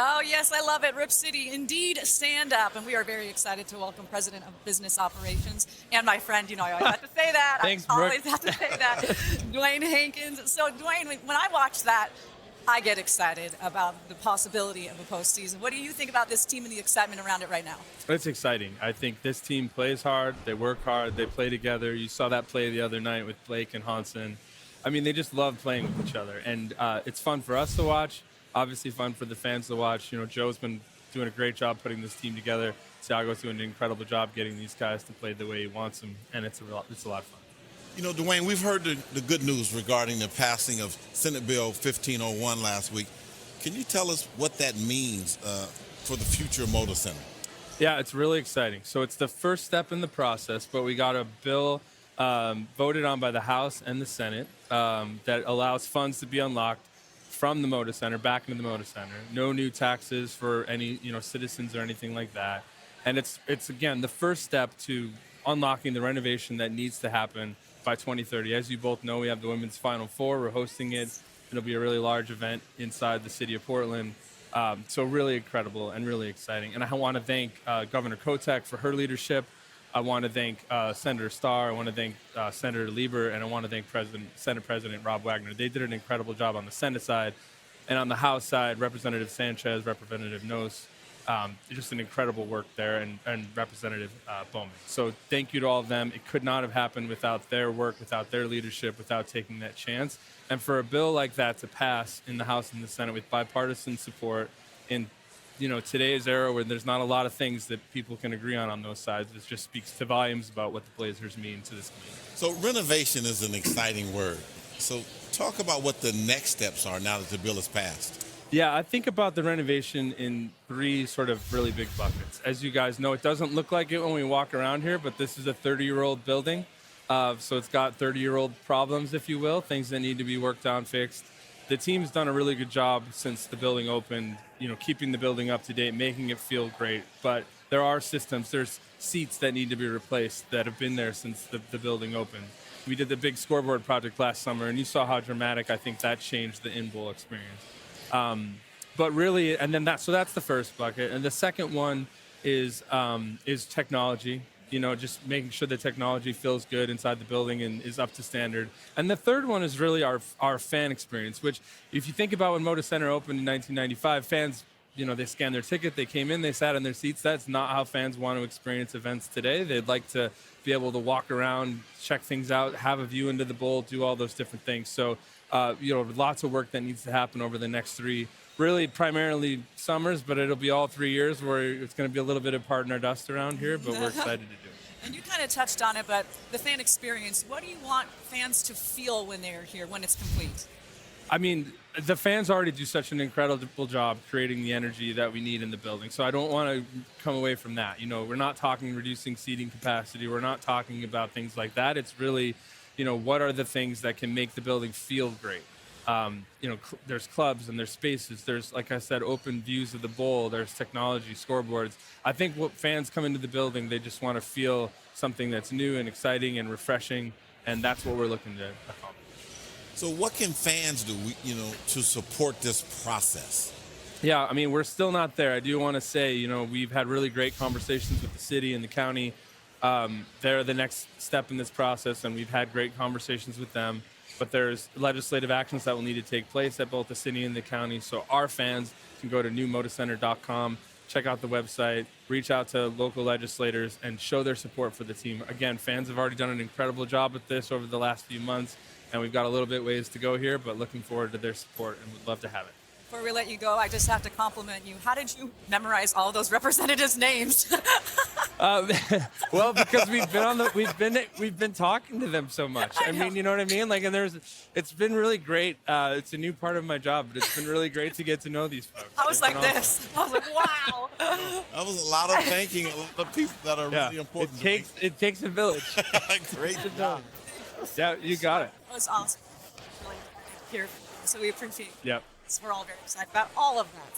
Oh, yes, I love it. Rip City, indeed, stand up. And we are very excited to welcome President of Business Operations and my friend. You know, I always have to say that. Thanks, I Brooke. always have to say that. Dewayne Hankins. So, Dewayne, when I watch that, I get excited about the possibility of a postseason. What do you think about this team and the excitement around it right now? It's exciting. I think this team plays hard. They work hard. They play together. You saw that play the other night with Blake and Hansen. I mean, they just love playing with each other, and it's fun for us to watch. Obviously, fun for the fans to watch. You know, Joe's been doing a great job putting this team together. Thiago's doing an incredible job getting these guys to play the way he wants them, and it's a lot of fun. You know, Dewayne, we've heard the good news regarding the passing of Senate Bill 1501 last week. Can you tell us what that means for the future of Moda Center? Yeah, it's really exciting. So it's the first step in the process, but we got a bill voted on by the House and the Senate that allows funds to be unlocked from the Moda Center back into the Moda Center. No new taxes for any citizens or anything like that. And it's again the first step to unlocking the renovation that needs to happen by 2030. As you both know, we have the Women's Final Four. We're hosting it. It'll be a really large event inside the city of Portland. So really incredible and really exciting. And I want to thank Governor Kotek for her leadership. I want to thank Senator Starr. I want to thank Senator Lieber, and I want to thank Senate President Rob Wagner. They did an incredible job on the Senate side, and on the House side, Representative Sanchez, Representative Nose, just an incredible work there, and Representative Bowman. So thank you to all of them. It could not have happened without their work, without their leadership, without taking that chance. And for a bill like that to pass in the House and the Senate with bipartisan support in today's era where there's not a lot of things that people can agree on those sides, it just speaks to volumes about what the Blazers mean to this community. So renovation is an exciting word. So talk about what the next steps are now that the bill is passed. Yeah, I think about the renovation in three sort of really big buckets. As you guys know, it doesn't look like it when we walk around here, but this is a 30-year-old building. So it's got 30-year-old problems, if you will, things that need to be worked on, fixed. The team's done a really good job since the building opened, keeping the building up to date, making it feel great. But there are systems, there's seats that need to be replaced that have been there since the building opened. We did the big scoreboard project last summer, and you saw how dramatic I think that changed the in-bowl experience. But really, and then that's the first bucket. And the second one is technology. Just making sure the technology feels good inside the building and is up to standard. And the third one is really our fan experience, which if you think about when Moda Center opened in 1995, fans, they scanned their ticket, they came in, they sat in their seats. That's not how fans want to experience events today. They'd like to be able to walk around, check things out, have a view into the bowl, do all those different things. So, lots of work that needs to happen over the next three, really primarily summers, but it'll be all 3 years where it's going to be a little bit of parting our dust around here, but we're excited to do it. And you kind of touched on it, but the fan experience, what do you want fans to feel when they're here, when it's complete? I mean, the fans already do such an incredible job creating the energy that we need in the building. So I don't want to come away from that. We're not talking reducing seating capacity. We're not talking about things like that. It's really, what are the things that can make the building feel great? There's clubs and there's spaces. There's, like I said, open views of the bowl. There's technology, scoreboards. I think what fans come into the building, they just want to feel something that's new and exciting and refreshing, and that's what we're looking to accomplish. So what can fans do, to support this process? Yeah, I mean, we're still not there. I do want to say, we've had really great conversations with the city and the county. They're the next step in this process, and we've had great conversations with them. But there's legislative actions that will need to take place at both the city and the county. So our fans can go to newmodacenter.com, check out the website, reach out to local legislators, and show their support for the team. Again, fans have already done an incredible job with this over the last few months, and we've got a little bit ways to go here, but looking forward to their support and would love to have it. Before we let you go, I just have to compliment you. How did you memorize all those representatives' names? Well, because we've been talking to them so much. I mean, you know what I mean? Like, and it's been really great. It's a new part of my job, but it's been really great to get to know these folks. I was like this. I was like, wow. That was a lot of thanking a lot of people that are really important. It takes a village. Great job. Yeah, you got it. That was awesome. Really here. So we appreciate it. Yep. We're all very excited about all of that.